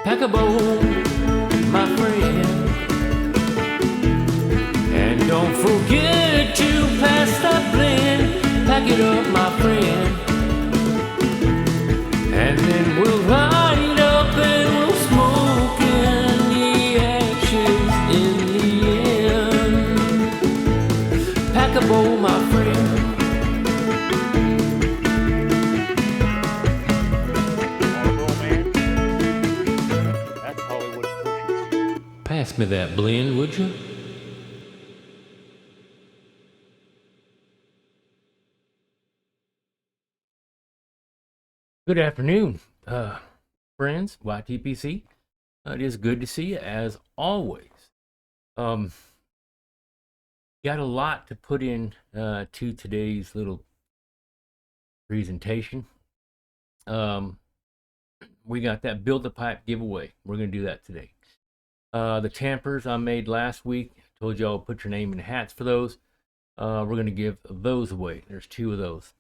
Pack a bowl, my friend, and don't forget to pass that blend. Pack it up, my friend, and then we'll light up and we'll smoke in the ashes in the end. Pack a bowl, my friend. Pass me that blend, would you? Good afternoon, friends, YTPC. It is good to see you as always. Got a lot to put in to today's little presentation. We got that Build a Pipe giveaway. We're going to do that today. The tampers I made last week, told y'all put your name in hats for those. We're going to give those away. There's 2 of those.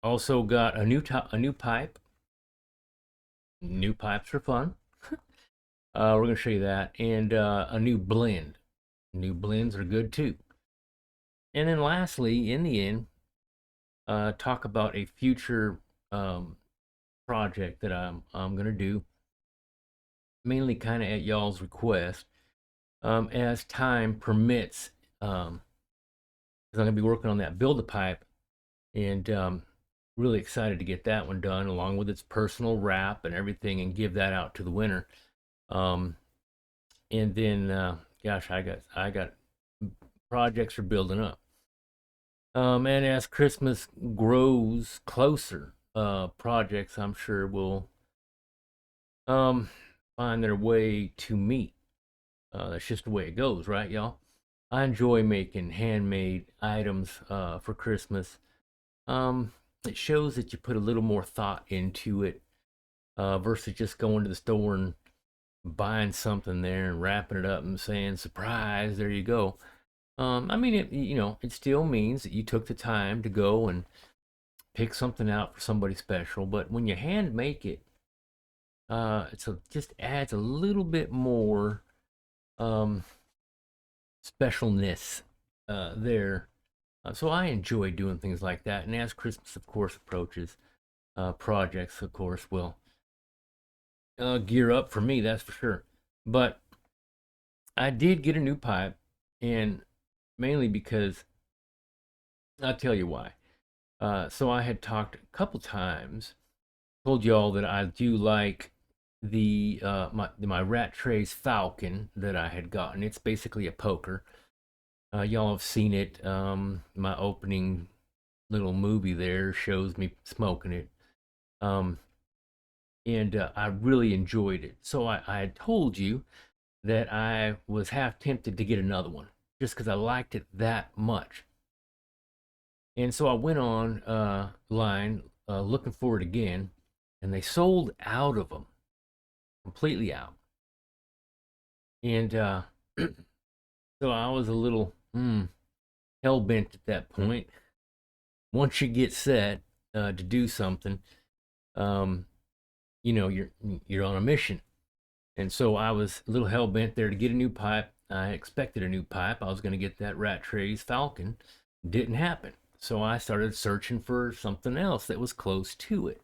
Also got a new pipe. New pipes are fun. We're going to show you that. And a new blend. New blends are good too. And then lastly, in the end, talk about a future project that I'm going to do. Mainly kind of at y'all's request. As time permits. Because I'm going to be working on that Build a Pipe. And really excited to get that one done along with its personal wrap and everything and give that out to the winner. And then gosh, I got projects are building up. And as Christmas grows closer, projects I'm sure will find their way to me. That's just the way it goes, right, y'all? I enjoy making handmade items for Christmas. It shows that you put a little more thought into it versus just going to the store and buying something there and wrapping it up and saying surprise, there you go. I mean, it still means that you took the time to go and pick something out for somebody special, but when you hand make it, just adds a little bit more specialness there. So I enjoy doing things like that. And as Christmas, of course, approaches, projects, of course, will gear up for me, that's for sure. But I did get a new pipe, and mainly because I'll tell you why. So I had talked a couple times, told y'all that I do like the my Rat Trace Falcon that I had gotten. It's basically a poker. Y'all have seen it. My opening little movie there shows me smoking it. And I really enjoyed it. So I had told you that I was half tempted to get another one just because I liked it that much. And so I went on line looking for it again, and they sold out of them, completely out. And so I was a little hell bent at that point. Once you get set to do something, you're on a mission. And so I was a little hell bent there to get a new pipe. I expected a new pipe. I was going to get that Rat Trace Falcon. Didn't happen. So I started searching for something else that was close to it.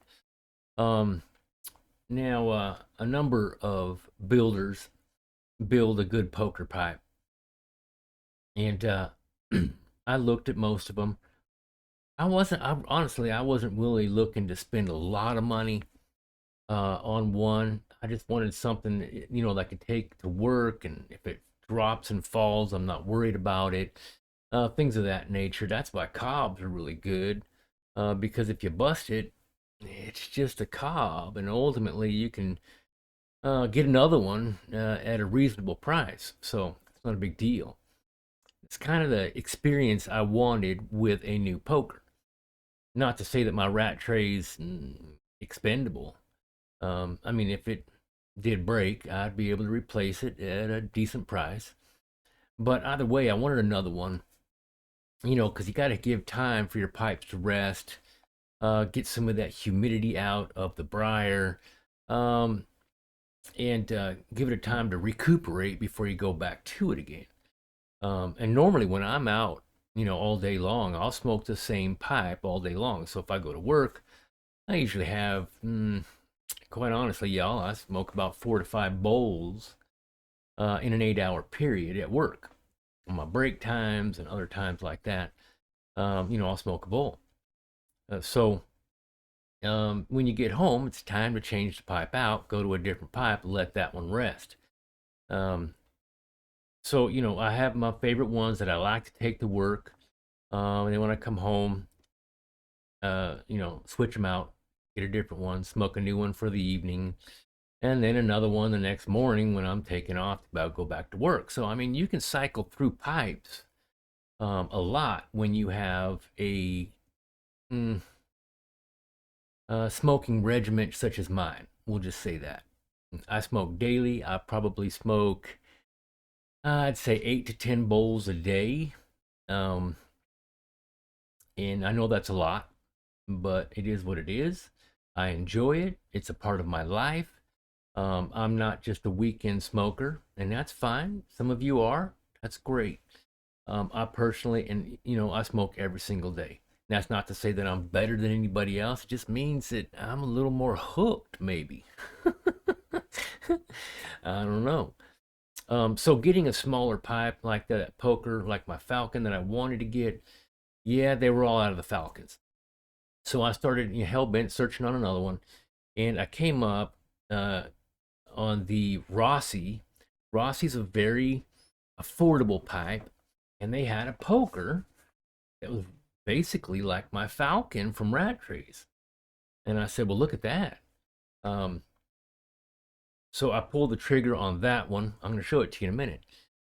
Now, a number of builders build a good poker pipe. And I looked at most of them. Honestly, I wasn't really looking to spend a lot of money on one. I just wanted something, that I could take to work, and if it drops and falls, I'm not worried about it. Things of that nature. That's why cobs are really good, because if you bust it, it's just a cob, and ultimately you can get another one at a reasonable price. So it's not a big deal. It's kind of the experience I wanted with a new poker. Not to say that my Rat Tray's expendable. I mean, if it did break, I'd be able to replace it at a decent price. But either way, I wanted another one, because you got to give time for your pipes to rest. get some of that humidity out of the briar, um, and give it a time to recuperate before you go back to it again. And normally when I'm out, all day long, I'll smoke the same pipe all day long. So if I go to work, I usually have, quite honestly, y'all, I smoke about 4 to 5 bowls in an 8-hour period at work. On my break times and other times like that, I'll smoke a bowl. So when you get home, it's time to change the pipe out, go to a different pipe, let that one rest. Um, so I have my favorite ones that I like to take to work. And then when I come home, switch them out, get a different one, smoke a new one for the evening, and then another one the next morning when I'm taking off to go back to work. So, I mean, you can cycle through pipes a lot when you have a mm, smoking regimen such as mine. We'll just say that. I smoke daily. I probably smoke, I'd say 8 to 10 bowls a day. Um, and I know that's a lot, but it is what it is. I enjoy it. It's a part of my life. I'm not just a weekend smoker, and that's fine. Some of you are. That's great. I personally, and I smoke every single day. That's not to say that I'm better than anybody else. It just means that I'm a little more hooked, maybe. I don't know. So getting a smaller pipe like that poker, like my Falcon that I wanted to get, yeah, they were all out of the Falcons. So I started hell bent searching on another one, and I came up uh, on the Rossi. Rossi's a very affordable pipe, and they had a poker that was basically like my Falcon from Rat Trace. And I said, well, look at that. Um, so I pulled the trigger on that one. I'm going to show it to you in a minute.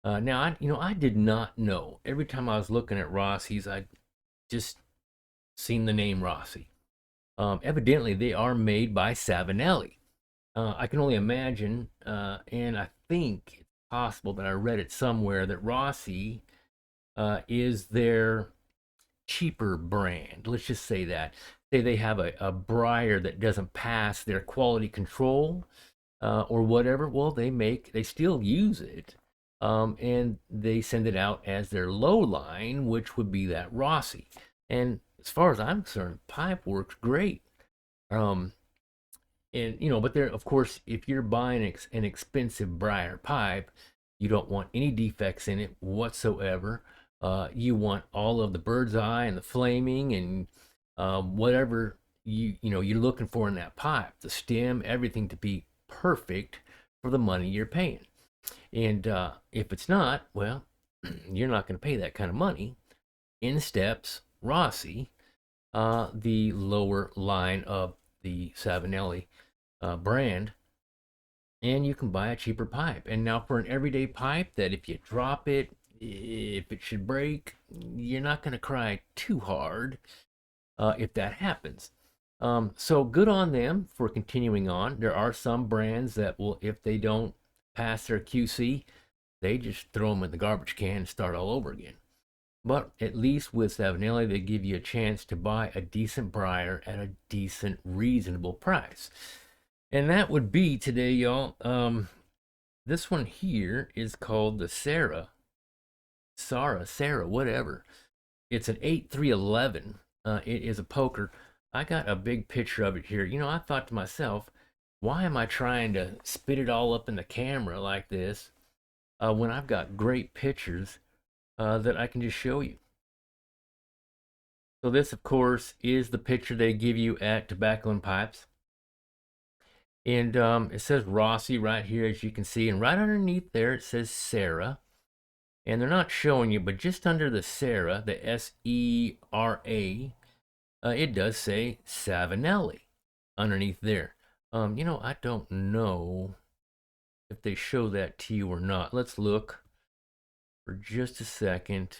Now, I did not know. Every time I was looking at Rossi's, I just seen the name Rossi. Evidently, they are made by Savinelli. I can only imagine, and I think it's possible that I read it somewhere that Rossi is their cheaper brand. Let's just say that. Say they have a briar that doesn't pass their quality control or whatever. Well, they still use it, and they send it out as their low line, which would be that Rossi. And as far as I'm concerned, pipe works great. Um, and but there, of course, if you're buying an expensive briar pipe, you don't want any defects in it whatsoever. You want all of the bird's eye and the flaming and whatever you're looking for in that pipe, the stem, everything to be perfect for the money you're paying. And if it's not, well, you're not going to pay that kind of money. In steps Rossi, the lower line of the Savinelli brand, and you can buy a cheaper pipe. And now for an everyday pipe that if you drop it, if it should break, you're not going to cry too hard if that happens. So good on them for continuing on. There are some brands that will, if they don't pass their QC, they just throw them in the garbage can and start all over again. But at least with Savinelli, they give you a chance to buy a decent briar at a decent, reasonable price. And that would be today, y'all. This one here is called the Sarah, whatever. It's an 8311. It is a poker. I got a big picture of it here. I thought to myself, why am I trying to spit it all up in the camera like this when I've got great pictures that I can just show you? So this, of course, is the picture they give you at Tobacco and Pipes. And it says Rossi right here, as you can see. And right underneath there, it says Sarah. And they're not showing you, but just under the Sarah, the Sera, it does say Savinelli underneath there. I don't know if they show that to you or not. Let's look for just a second.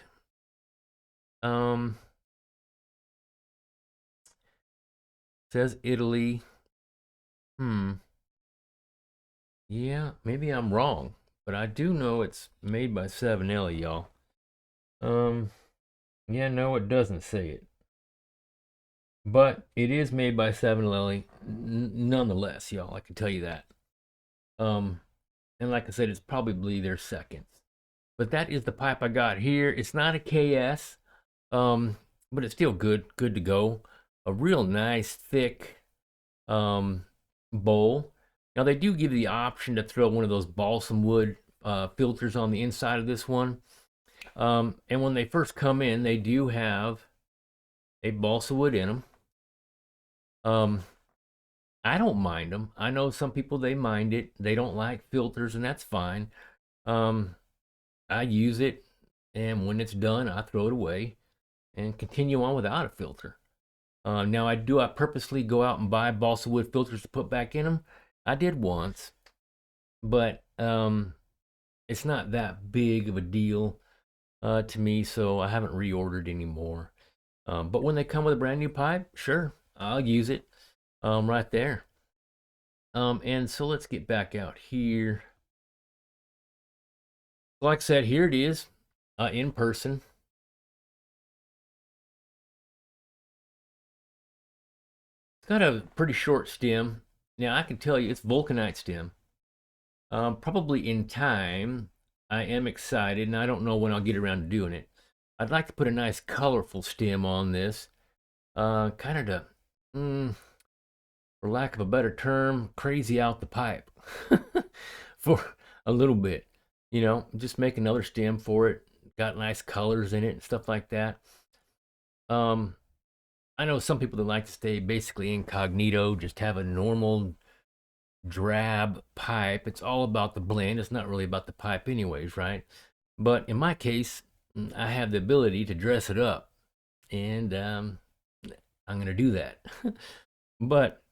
Says Italy. Yeah, maybe I'm wrong, but I do know it's made by Savinelli, y'all. Yeah, no, it doesn't say it. but it is made by 7-Eleven nonetheless, y'all. I can tell you that. Um, and like I said, it's probably their seconds. But that is the pipe I got here. It's not a KS, but it's still good to go. A real nice thick bowl. Now they do give you the option to throw one of those balsam wood filters on the inside of this one. And when they first come in, they do have a balsa wood in them. I don't mind them. I know some people they mind it. They don't like filters, and that's fine. Um, I use it, and when it's done, I throw it away and continue on without a filter. Now, I purposely go out and buy balsa wood filters to put back in them? I did once, but it's not that big of a deal to me, so I haven't reordered anymore. But when they come with a brand new pipe, sure, I'll use it right there. And so let's get back out here. Like I said, here it is in person. It's got a pretty short stem. Now I can tell you it's vulcanite stem. Probably in time, I am excited, and I don't know when I'll get around to doing it. I'd like to put a nice colorful stem on this, kind of to, for lack of a better term, crazy out the pipe for a little bit. You know, just make another stem for it. Got nice colors in it and stuff like that. Um, I know some people that like to stay basically incognito, just have a normal drab pipe. It's all about the blend. It's not really about the pipe, anyways, right? But in my case, I have the ability to dress it up, and I'm going to do that. But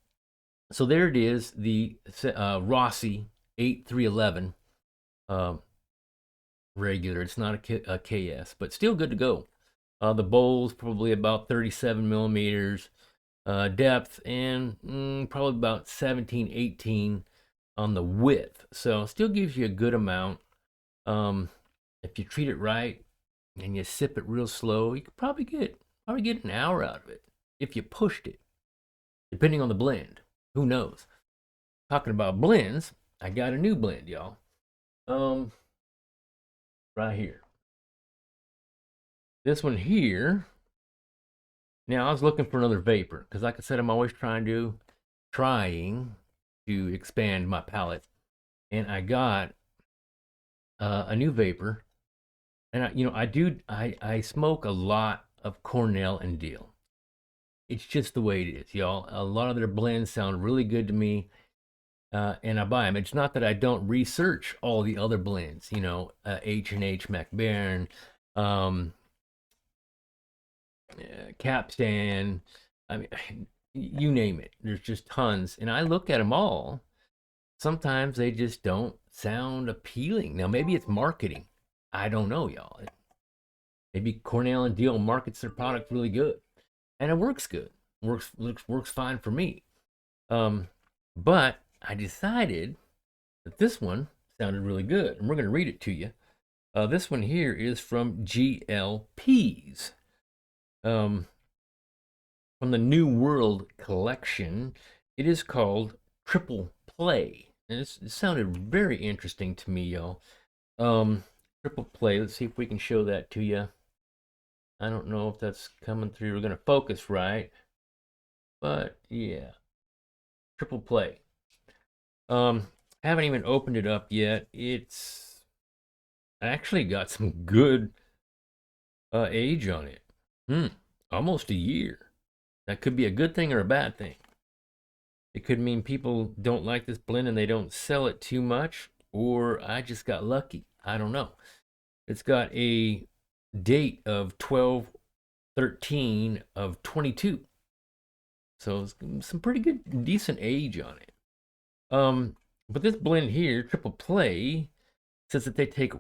so there it is, the Rossi 8311 regular. It's not a KS, but still good to go. The bowl's probably about 37 millimeters depth, and probably about 17, 18 on the width. So still gives you a good amount. If you treat it right and you sip it real slow, you could probably get an hour out of it if you pushed it, depending on the blend. Who knows? Talking about blends, I got a new blend, y'all. Right here. This one here. Now I was looking for another vapor because, like I said, I'm always trying to expand my palate, and I got a new vapor. And I smoke a lot of Cornell and Deal. It's just the way it is, y'all. A lot of their blends sound really good to me, and I buy them. It's not that I don't research all the other blends, H&H, McBaron, um, Capstan. I mean, you name it. There's just tons, and I look at them all. Sometimes they just don't sound appealing. Now maybe it's marketing. I don't know, y'all. Maybe Cornell and Deal markets their product really good, and it works good. Works fine for me. But I decided that this one sounded really good, and we're going to read it to you. This one here is from GLPs. From the New World collection. It is called Triple Play, and it sounded very interesting to me, y'all. Triple Play. Let's see if we can show that to you. I don't know if that's coming through. We're going to focus right, but yeah, Triple Play. Haven't even opened it up yet. It's actually got some good age on it. Almost a year. That could be a good thing or a bad thing. It could mean people don't like this blend and they don't sell it too much, or I just got lucky. I don't know. It's got a date of 12/13 of 22. So some pretty good, decent age on it. But this blend here, Triple Play, says that they take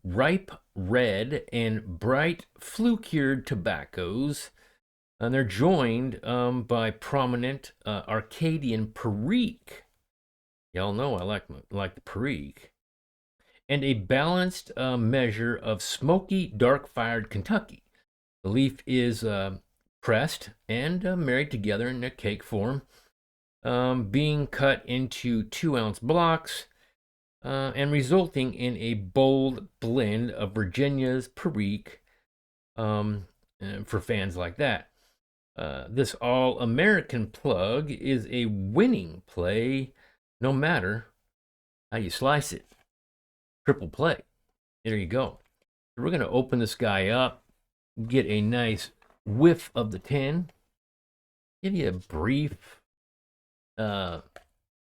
ripe red and bright flue-cured tobaccos, and they're joined by prominent Arcadian Perique. Y'all know I like the Perique. And a balanced measure of smoky, dark-fired Kentucky. The leaf is pressed and married together in a cake form, being cut into 2-ounce blocks and resulting in a bold blend of Virginia's Perique for fans like that. This all-American plug is a winning play no matter how you slice it. Triple play. There you go. So we're going to open this guy up, get a nice whiff of the tin, give you a brief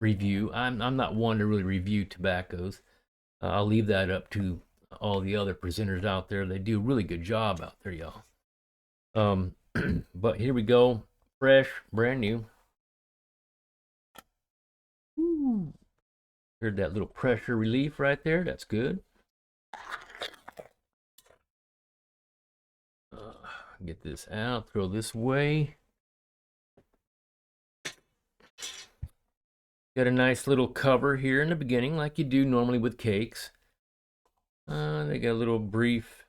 review. I'm not one to really review tobaccos. I'll leave that up to all the other presenters out there. They do a really good job out there, y'all. But here we go. Fresh, brand new. Ooh. Heard that little pressure relief right there. That's good. Get this out, throw this way. Got a nice little cover here in the beginning, like you do normally with cakes. They got a little brief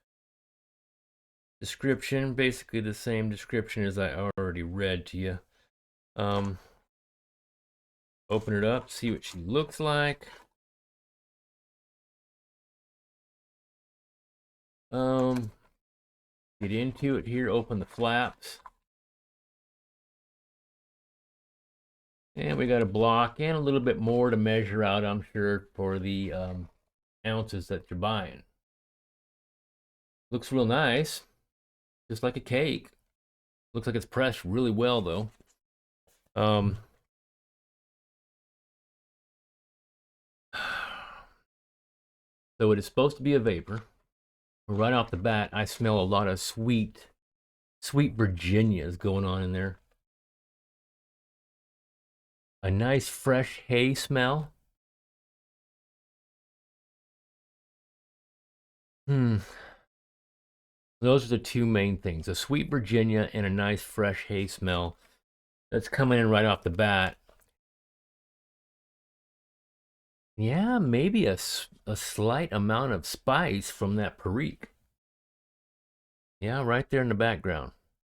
description, basically the same description as I already read to you. Open it up, see what she looks like. Get into it here, open the flaps. And we got a block and a little bit more to measure out, I'm sure, for the ounces that you're buying. Looks real nice, just like a cake. Looks like it's pressed really well, though. So it is supposed to be a vapor. Right off the bat, I smell a lot of sweet Virginias going on in there. A nice fresh hay smell. Those are the two main things, a sweet Virginia and a nice fresh hay smell that's coming in right off the bat. Yeah, maybe a slight amount of spice from that Perique. Yeah, right there in the background.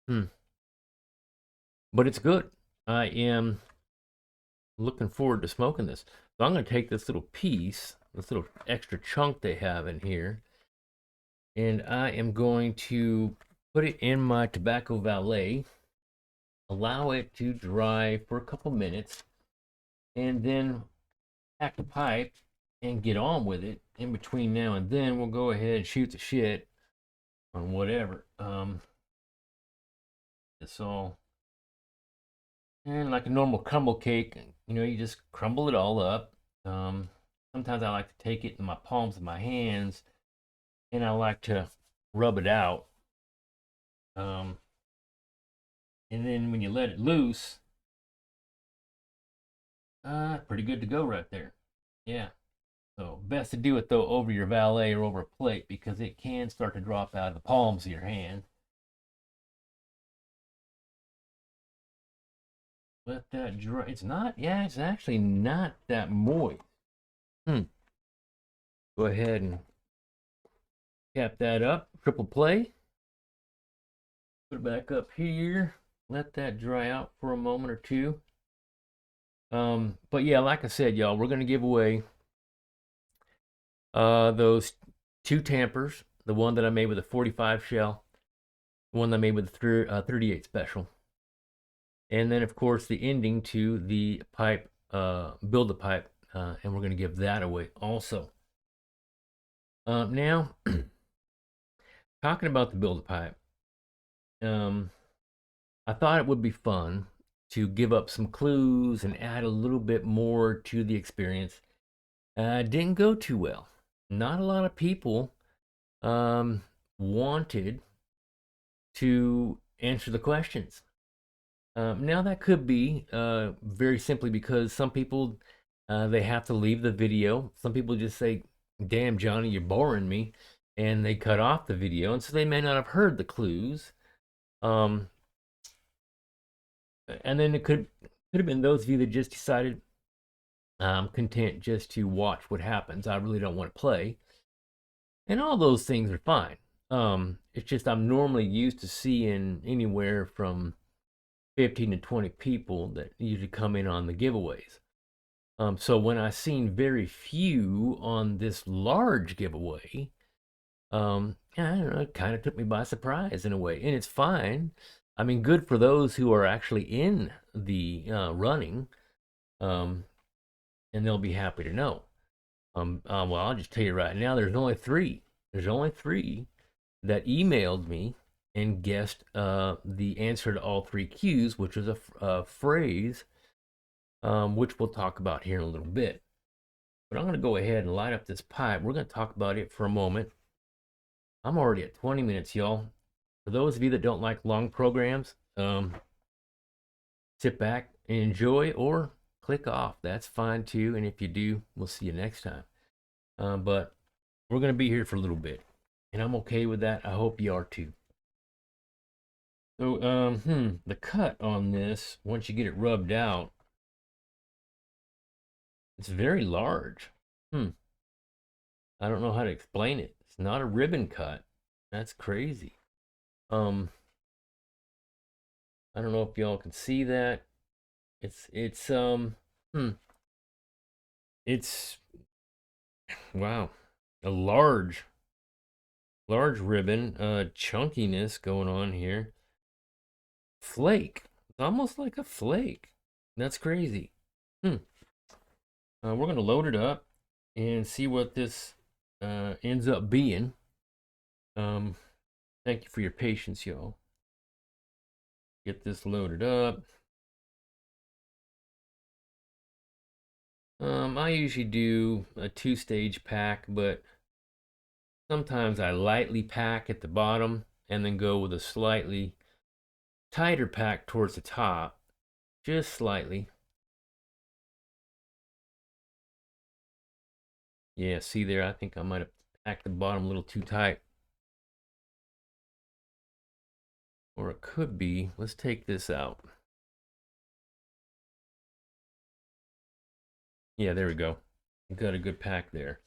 But it's good. I am looking forward to smoking this. So I'm going to take this little piece, this little extra chunk they have in here, and I am going to put it in my tobacco valet, allow it to dry for a couple minutes, and then pack the pipe and get on with it. In between now and then, we'll go ahead and shoot the shit on whatever. It's all, and like a normal crumble cake, you know, you just crumble it all up. Sometimes I like to take it in my palms of my hands and I like to rub it out. And then when you let it loose, pretty good to go right there. Yeah. So best to do it though over your valet or over a plate because it can start to drop out of the palms of your hand. Let that dry. It's not, yeah, it's actually not that moist. Go ahead and cap that up. Triple play. Put it back up here. Let that dry out for a moment or two. But yeah, like I said, y'all, we're gonna give away those two tampers. The one that I made with a 45 shell, the one that I made with a 38 special, and then of course the ending to the pipe, build the pipe, and we're gonna give that away also. Now, talking about the build a pipe, I thought it would be fun to give up some clues and add a little bit more to the experience. Didn't go too well. Not a lot of people wanted to answer the questions. Now that could be very simply because some people they have to leave the video. Some people just say, "Damn, Johnny, you're boring me," and they cut off the video, and so they may not have heard the clues. And then it could have been those of you that just decided, I'm content just to watch what happens. I really don't want to play. And all those things are fine. It's just I'm normally used to seeing anywhere from 15 to 20 people that usually come in on the giveaways. So when I seen very few on this large giveaway, I don't know, it kind of took me by surprise in a way, and it's fine. I mean, good for those who are actually in the running, um, and they'll be happy to know. Well, I'll just tell you right now, there's only three. There's only three that emailed me and guessed the answer to all three Q's, which is a phrase, which we'll talk about here in a little bit. But I'm going to go ahead and light up this pipe. We're going to talk about it for a moment. I'm already at 20 minutes, y'all. For those of you that don't like long programs, sit back and enjoy or click off. That's fine too. And if you do, we'll see you next time. But we're going to be here for a little bit. And I'm okay with that. I hope you are too. So, the cut on this, once you get it rubbed out, it's very large. I don't know how to explain it. It's not a ribbon cut. That's crazy. I don't know if y'all can see that. It's wow, a large ribbon, chunkiness going on here. Flake. It's almost like a flake. That's crazy. We're gonna load it up and see what this ends up being. Thank you for your patience, y'all. Get this loaded up. I usually do a 2-stage pack, but sometimes I lightly pack at the bottom and then go with a slightly tighter pack towards the top, just slightly. Yeah, see there, I think I might have packed the bottom a little too tight. Or it could be, let's take this out. Yeah, there we go. Got a good pack there.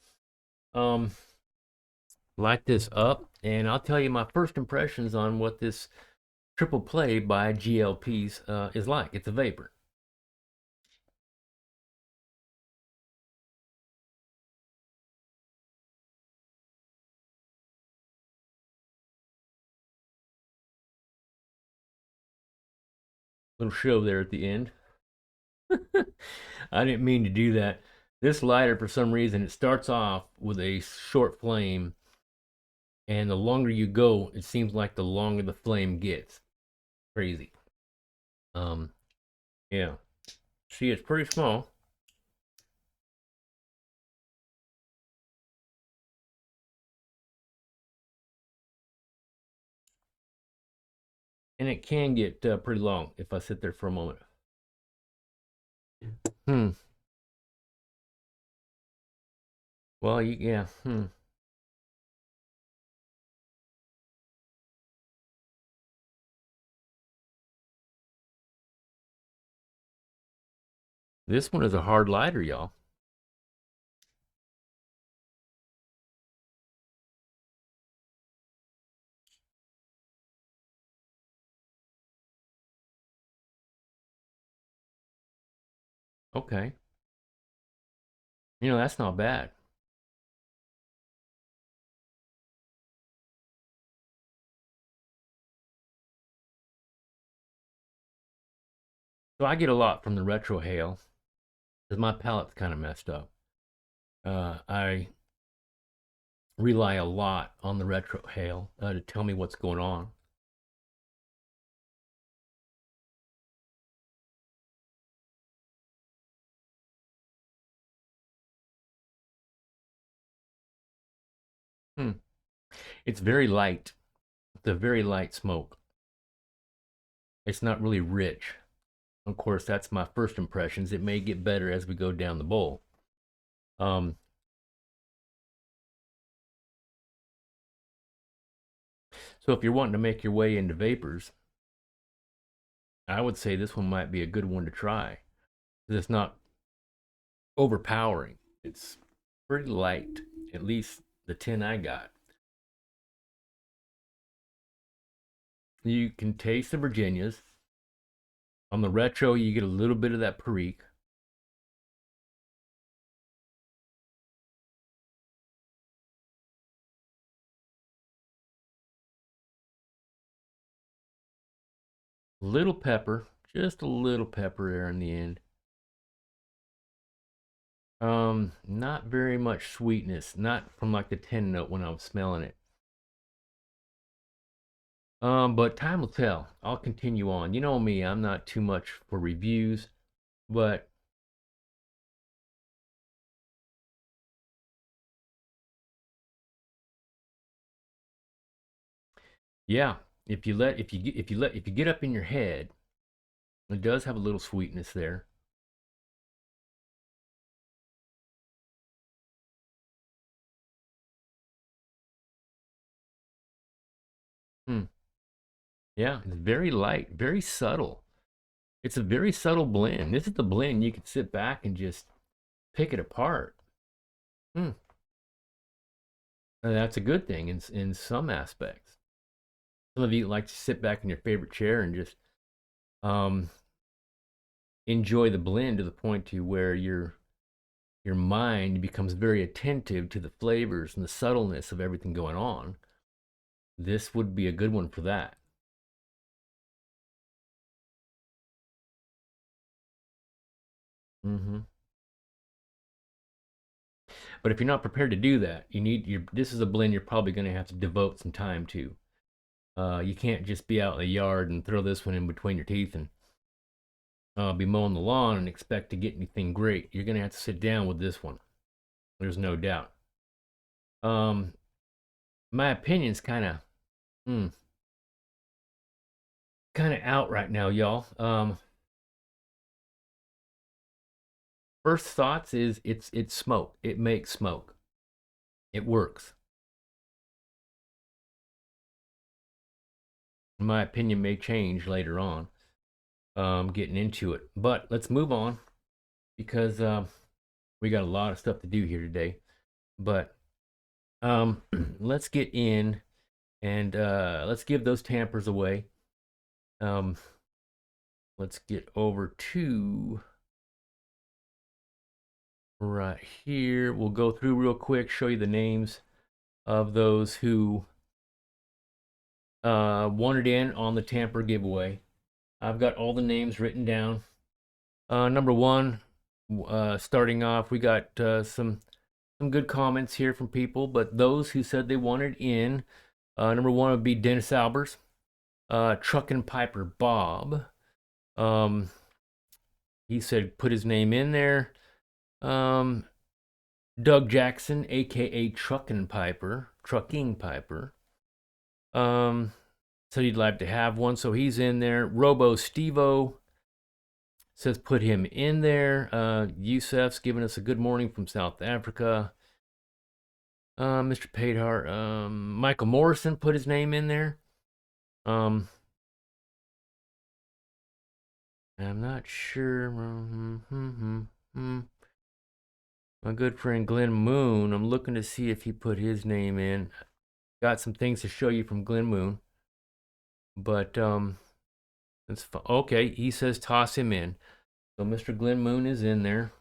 Light this up, and I'll tell you my first impressions on what this triple play by GLPs is like. It's a vapor. Little show there at the end. I didn't mean to do that. This lighter, for some reason, it starts off with a short flame, and the longer you go, it seems like the longer the flame gets. Crazy. Um, yeah. See, it's pretty small. And it can get pretty long if I sit there for a moment. Hmm. Well, yeah. This one is a hard lighter, y'all. Okay. That's not bad. So I get a lot from the retro hail because my palate's kind of messed up. I rely a lot on the retro hail to tell me what's going on. Hmm. It's very light. It's a very light smoke. It's not really rich. Of course, that's my first impressions. It may get better as we go down the bowl. Um, so if you're wanting to make your way into vapors, I would say this one might be a good one to try. It's not overpowering. It's pretty light, at least the 10 I got. you can taste the Virginias. On the retro, you get a little bit of that Perique. Little pepper, just a little pepper there in the end. Not very much sweetness, not from like the 10 note when I was smelling it. But time will tell. I'll continue on. You know me, I'm not too much for reviews, but yeah, if you get up in your head, it does have a little sweetness there. Hmm. Yeah, it's very light, very subtle. It's a very subtle blend. This is the blend you could sit back and just pick it apart. Hmm. And that's a good thing in some aspects. Some of you like to sit back in your favorite chair and just um, enjoy the blend to the point to where your mind becomes very attentive to the flavors and the subtleness of everything going on. This would be a good one for that. Hmm. But if you're not prepared to do that, this is a blend you're probably going to have to devote some time to. You can't just be out in the yard and throw this one in between your teeth and be mowing the lawn and expect to get anything great. You're going to have to sit down with this one. There's no doubt. Um, my opinion's mm, kind of out right now, y'all. First thoughts is it's smoke. It makes smoke. It works. My opinion may change later on. Getting into it, but let's move on because we got a lot of stuff to do here today. But let's get in and let's give those tampers away. Um, let's get over to right here. We'll go through real quick, show you the names of those who wanted in on the tamper giveaway. I've got all the names written down. Number one, starting off, we got some good comments here from people, but those who said they wanted in, number one would be Dennis Albers, Truck and Piper Bob. Um, he said put his name in there. Um, Doug Jackson, aka Trucking Piper. Um, said he'd like to have one, so he's in there. Robo Stevo says put him in there. Yusef's giving us a good morning from South Africa. Mr. Padehart, Michael Morrison put his name in there. Um, I'm not sure. My good friend Glenn Moon, I'm looking to see if he put his name in. Got some things to show you from Glenn Moon, but it's okay. He says toss him in, so Mr. Glenn Moon is in there.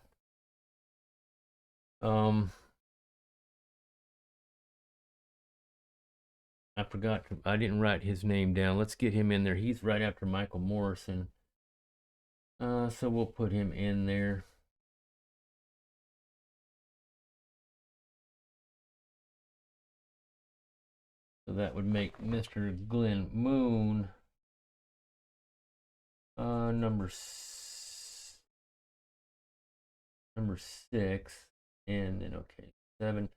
Um, I forgot. I didn't write his name down. Let's get him in there. He's right after Michael Morrison. So we'll put him in there. So that would make Mr. Glenn Moon number 6, and then okay 7.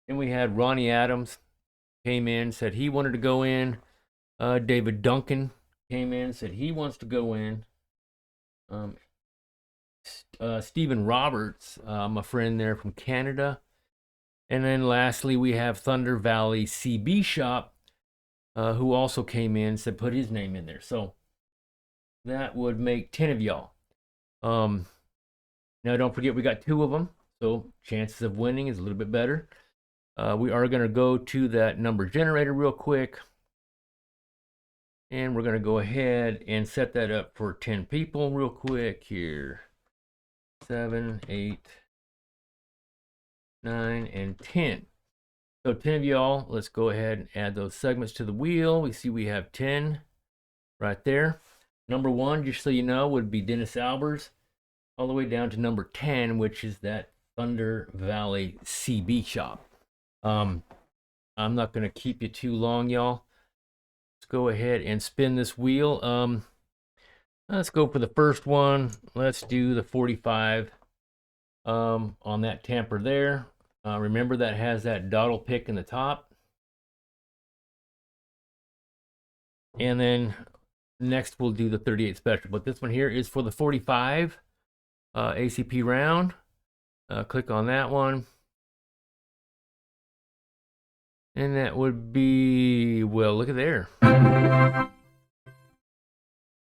Then we had Ronnie Adams came in, said he wanted to go in. David Duncan came in, said he wants to go in. Um, Stephen Roberts, my friend there from Canada. And then lastly, we have Thunder Valley CB Shop, who also came in, said put his name in there. So that would make 10 of y'all. Now, don't forget, we got 2 of them. So chances of winning is a little bit better. We are going to go to that number generator real quick. And we're going to go ahead and set that up for 10 people real quick here. 7, 8, 9, and 10. So 10 of y'all, let's go ahead and add those segments to the wheel. We see we have 10 right there. Number 1, just so you know, would be Dennis Albers, all the way down to number 10, which is that Thunder Valley CB shop. I'm not going to keep you too long, y'all. Let's go ahead and spin this wheel. Let's go for the first one. Let's do the 45 on that tamper there. Remember that has that dottle pick in the top. And then next we'll do the 38 special. But this one here is for the 45 ACP round. Click on that one. And that would be, well, look at there.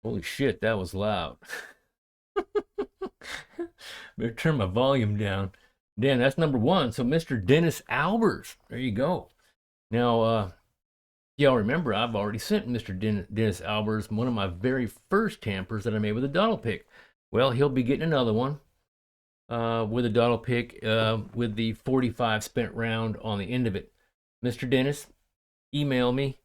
Holy shit, that was loud. Better turn my volume down. Dan, that's number 1. So Mr. Dennis Albers. There you go. Now, y'all remember, I've already sent Mr. Dennis Albers one of my very first tampers that I made with a dottle pick. Well, he'll be getting another one with a dottle pick with the 45 spent round on the end of it. Mr. Dennis, email me.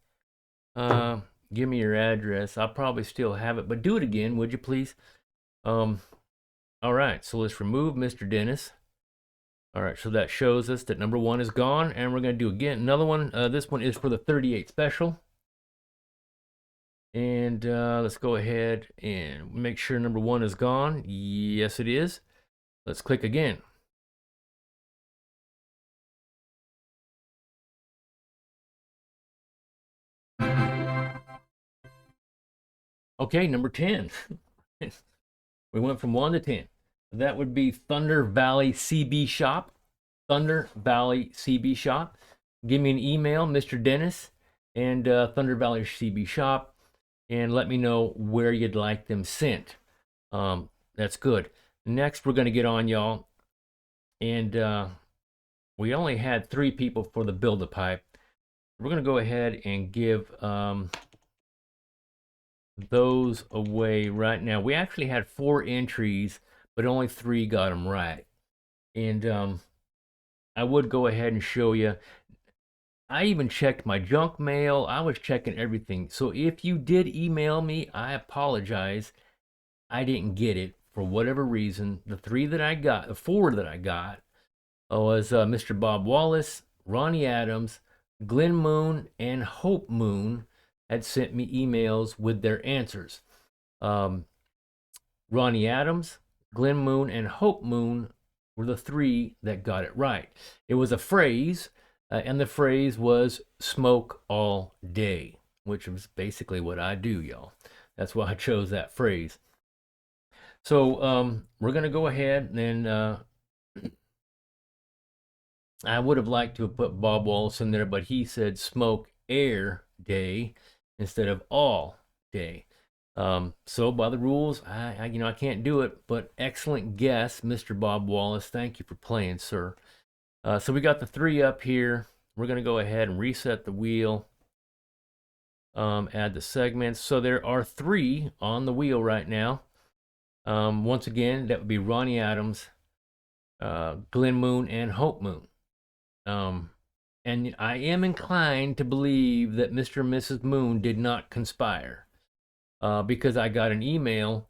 Give me your address. I'll probably still have it, but do it again, would you please? All right, so let's remove Mr. Dennis. All right, so that shows us that number 1 is gone, and we're going to do again another one. This one is for the 38 special. And let's go ahead and make sure number 1 is gone. Yes, it is. Let's click again. Okay, number 10. We went from 1 to 10. That would be Thunder Valley CB Shop. Thunder Valley CB Shop. Give me an email, Mr. Dennis, and Thunder Valley CB Shop, and let me know where you'd like them sent. That's good. Next, we're going to get on, y'all. And we only had 3 people for the Build-A-Pipe. We're going to go ahead and give those away right now. We actually had 4 entries, but only 3 got them right. And I would go ahead and show you. I even checked my junk mail. I was checking everything. So if you did email me, I apologize. I didn't get it for whatever reason. The 4 that I got was Mr. Bob Wallace, Ronnie Adams, Glenn Moon, and Hope Moon had sent me emails with their answers. Ronnie Adams, Glenn Moon, and Hope Moon were the 3 that got it right. It was a phrase, and the phrase was smoke all day, which was basically what I do, y'all. That's why I chose that phrase. So we're going to go ahead and I would have liked to have put Bob Wallace in there, but he said smoke air day instead of all day. So by the rules, I can't do it, but excellent guess, Mr. Bob Wallace. Thank you for playing, sir. So we got the 3 up here. We're going to go ahead and reset the wheel. Add the segments. So there are 3 on the wheel right now. Once again, that would be Ronnie Adams, Glenn Moon, and Hope Moon. And I am inclined to believe that Mr. and Mrs. Moon did not conspire. Because I got an email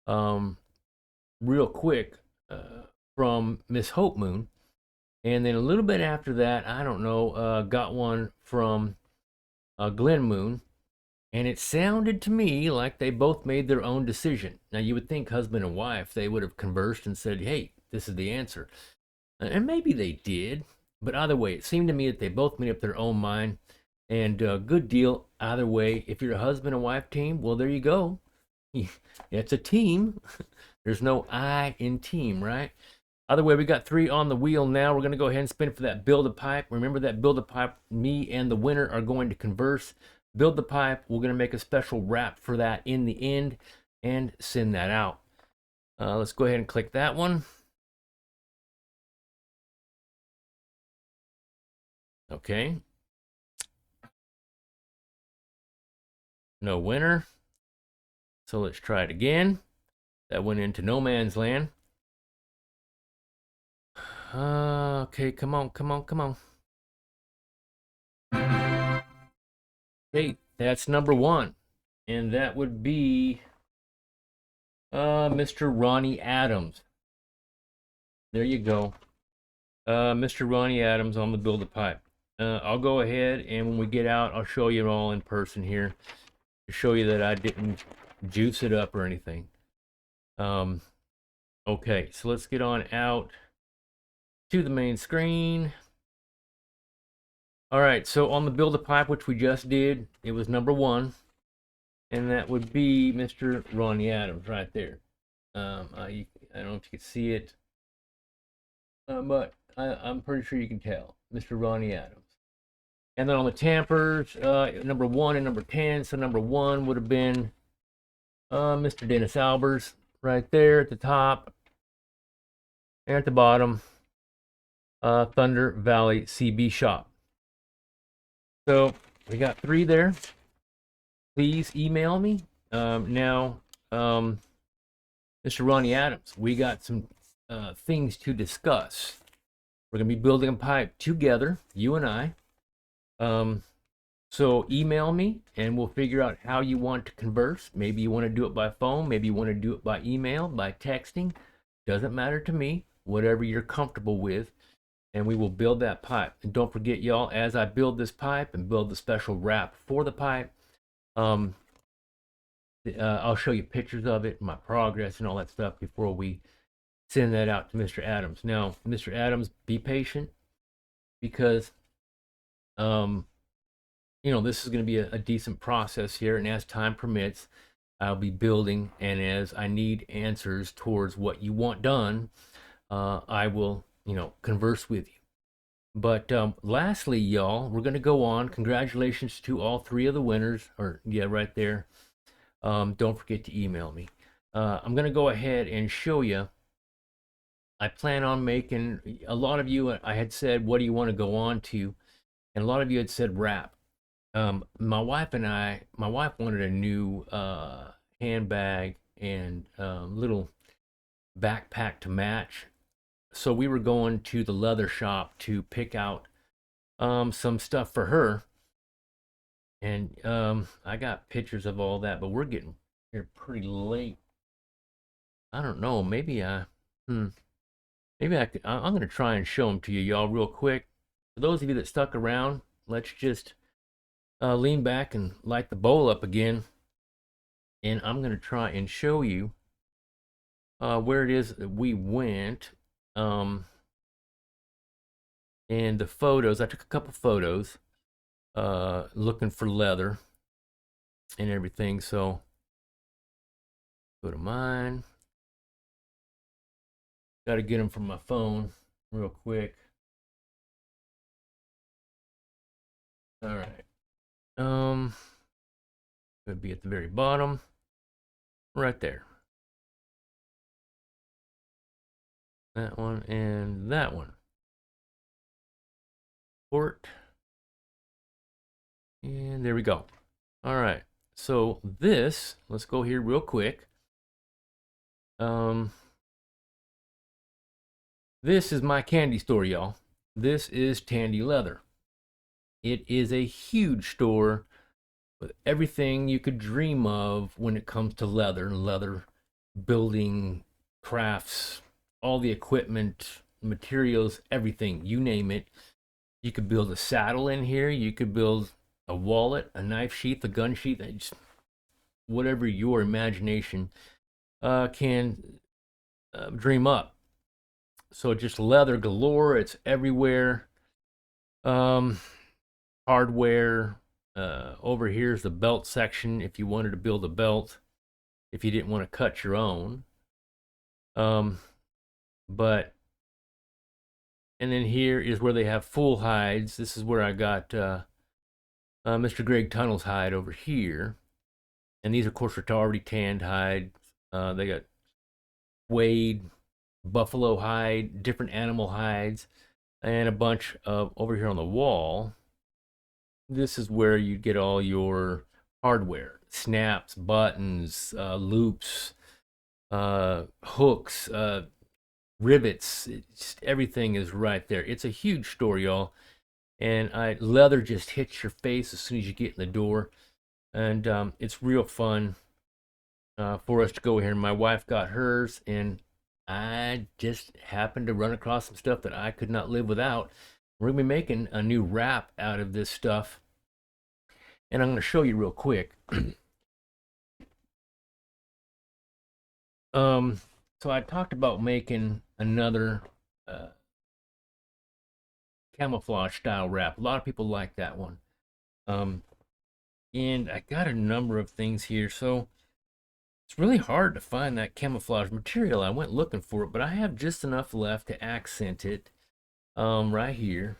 real quick from Miss Hope Moon. And then a little bit after that, I don't know, got one from Glenn Moon. And it sounded to me like they both made their own decision. Now, you would think husband and wife, they would have conversed and said, hey, this is the answer. And maybe they did. But either way, it seemed to me that they both made up their own mind. And good deal either way. If you're a husband and wife team, well, there you go. It's a team. There's no I in team, right? Either way, we got 3 on the wheel now. We're going to go ahead and spin for that Build-A-Pipe. Remember that Build-A-Pipe, me and the winner are going to converse. Build-A-Pipe, we're going to make a special wrap for that in the end and send that out. Let's go ahead and click that one. Okay. No winner. So let's try it again. That went into no man's land. Okay, come on, come on, come on. Okay, that's number one. And that would be Mr. Ronnie Adams. There you go. Mr. Ronnie Adams on the Build a Pipe. I'll go ahead, and when we get out, I'll show you all in person here to show you that I didn't juice it up or anything. Okay, so let's get on out to the main screen. All right, so on the Build a Pipe, which we just did, it was number one, and that would be Mr. Ronnie Adams right there. I don't know if you can see it, but I'm pretty sure you can tell, Mr. Ronnie Adams. And then on the tampers, number 1 and number 10. So number 1 would have been Mr. Dennis Albers right there at the top. And at the bottom, Thunder Valley CB Shop. So we got 3 there. Please email me. Now, Mr. Ronnie Adams, we got some things to discuss. We're going to be building a pipe together, you and I. So email me and we'll figure out how you want to converse. Maybe you want to do it by phone. Maybe you want to do it by email, by texting. Doesn't matter to me. Whatever you're comfortable with. And we will build that pipe. And don't forget, y'all, as I build this pipe and build the special wrap for the pipe, I'll show you pictures of it, my progress and all that stuff before we send that out to Mr. Adams. Now, Mr. Adams, be patient because you know, this is going to be a decent process here, and as time permits, I'll be building, and as I need answers towards what you want done, I will, you know, converse with you. But lastly, y'all, we're going to go on. Congratulations to all 3 of the winners, or yeah, right there. Don't forget to email me. I'm going to go ahead and show you. I plan on making, a lot of you, I had said, what do you want to go on to? And a lot of you had said wrap. My wife wanted a new handbag and little backpack to match. So we were going to the leather shop to pick out some stuff for her. And I got pictures of all that, but we're getting here pretty late. I don't know, maybe I'm going to try and show them to you, y'all, real quick. For those of you that stuck around, let's just lean back and light the bowl up again, and I'm going to try and show you where it is that we went, and the photos. I took a couple photos looking for leather and everything, so go to mine. Got to get them from my phone real quick. All right. Could be at the very bottom, right there. That one and that one. Port. And there we go. All right. So this, let's go here real quick. This is my candy store, y'all. This is Tandy Leather. It is a huge store with everything you could dream of when it comes to leather and leather building, crafts, all the equipment, materials, everything, you name it. You could build a saddle in here. You could build a wallet, a knife sheath, a gun sheath, just whatever your imagination can dream up. So just leather galore. It's everywhere. Hardware. Over here's the belt section if you wanted to build a belt, if you didn't want to cut your own. But and then here is where they have full hides. This is where I got Mr. Greg Tunnel's hide over here. And these, of course, are already tanned hide. They got suede, buffalo hide, different animal hides, and a bunch of over here on the wall. This is where you get all your hardware. snaps, buttons, loops, hooks, rivets. Everything is right there. It's a huge store, y'all. And leather just hits your face as soon as you get in the door. And it's real fun for us to go here. My wife got hers, and I just happened to run across some stuff that I could not live without. We're gonna be making a new wrap out of this stuff, and I'm gonna show you real quick. um, so I talked about making another uh, camouflage style wrap. A lot of people like that one. Um, and I got a number of things here, so it's really hard to find that camouflage material. I went looking for it, but I have just enough left to accent it right here.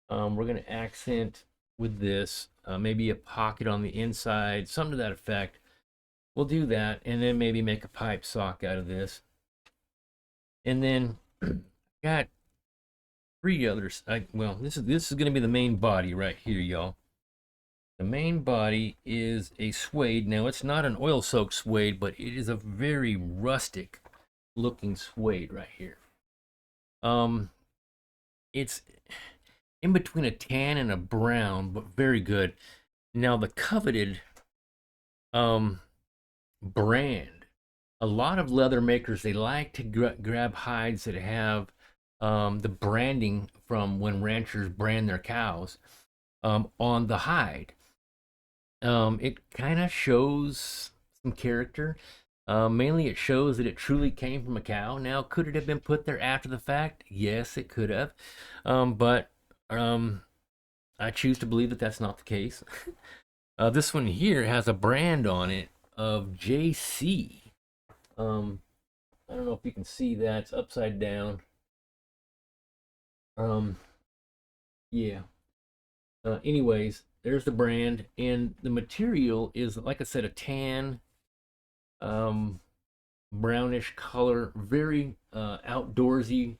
We're going to accent with this, maybe a pocket on the inside, something to that effect. We'll do that, and then maybe make a pipe sock out of this. And then got three others. Well, this is going to be the main body right here, y'all. The main body is a suede. Now, it's not an oil-soaked suede, but it is a very rustic looking suede right here. It's in between a tan and a brown, but very good. Now, the coveted brand, a lot of leather makers, they like to grab hides that have the branding from when ranchers brand their cows on the hide. It kind of shows some character. Mainly, it shows that it truly came from a cow. Now, could it have been put there after the fact? Yes, it could have. But I choose to believe that that's not the case. This one here has a brand on it of JC. I don't know if you can see that. It's upside down. Yeah. Anyways, there's the brand, and the material is, like I said, a tan, brownish color, very outdoorsy,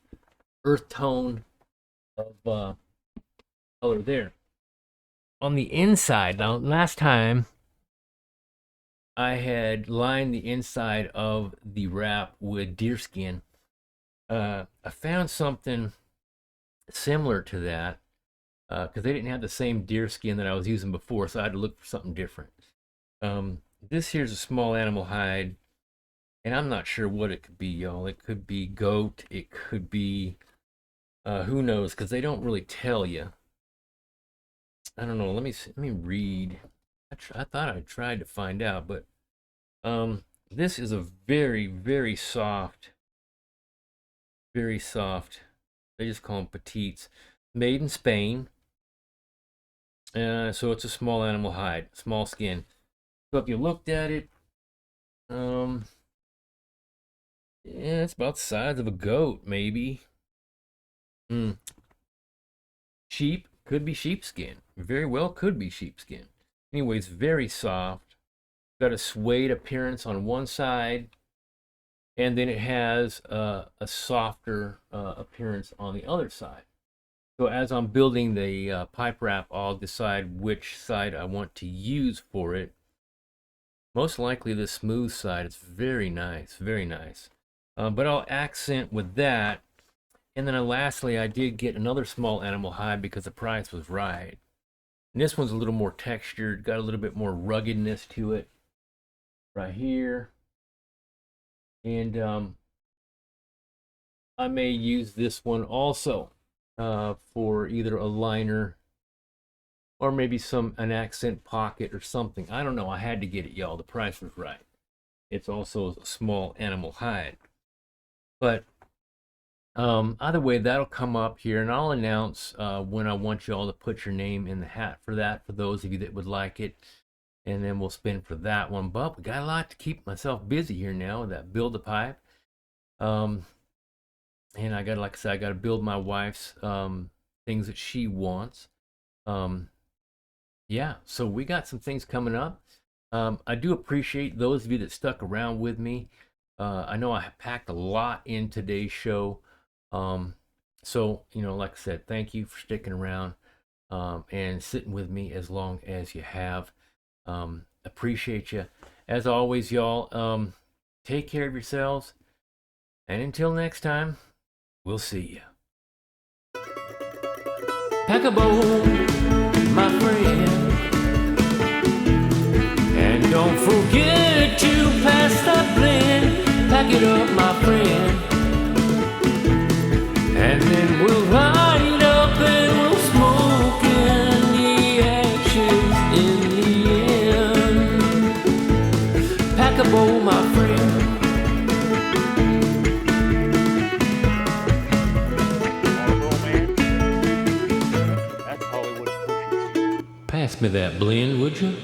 earth tone of color there. On the inside, now last time I had lined the inside of the wrap with deerskin. I found something similar to that because they didn't have the same deerskin that I was using before, so I had to look for something different. This here's a small animal hide, and I'm not sure what it could be, y'all. It could be goat, it could be who knows, because they don't really tell you. I don't know. Let me read. I thought I tried to find out, but this is a very, very soft, very soft. They just call them petites. Made in Spain. So it's a small animal hide, small skin. So if you looked at it, yeah, it's about the size of a goat, maybe. Mm. Sheep, could be sheepskin. Very well could be sheepskin. Anyways, very soft. Got a suede appearance on one side, and then it has a softer appearance on the other side. So as I'm building the pipe wrap, I'll decide which side I want to use for it. Most likely the smooth side. It's very nice, very nice. But I'll accent with that. And then lastly, I did get another small animal hide because the price was right. And this one's a little more textured, got a little bit more ruggedness to it right here. And I may use this one also for either a liner or maybe an accent pocket or something. I don't know. I had to get it, y'all. The price was right. It's also a small animal hide. But either way, that'll come up here, and I'll announce when I want y'all to put your name in the hat for that, for those of you that would like it. And then we'll spin for that one. But we got a lot to keep myself busy here now with that build a pipe. And I got, like I said, I got to build my wife's things that she wants. Yeah, so we got some things coming up. I do appreciate those of you that stuck around with me. I know I packed a lot in today's show. So, like I said, thank you for sticking around and sitting with me as long as you have. Appreciate you. As always, y'all, take care of yourselves. And until next time, we'll see you. Pack a bowl, my friend. And don't forget to pass that blend. Pack it up, my friend. And then we'll light up and we'll smoke in the ashes in the end. Pack a bowl, my friend. Pass me that blend, would you?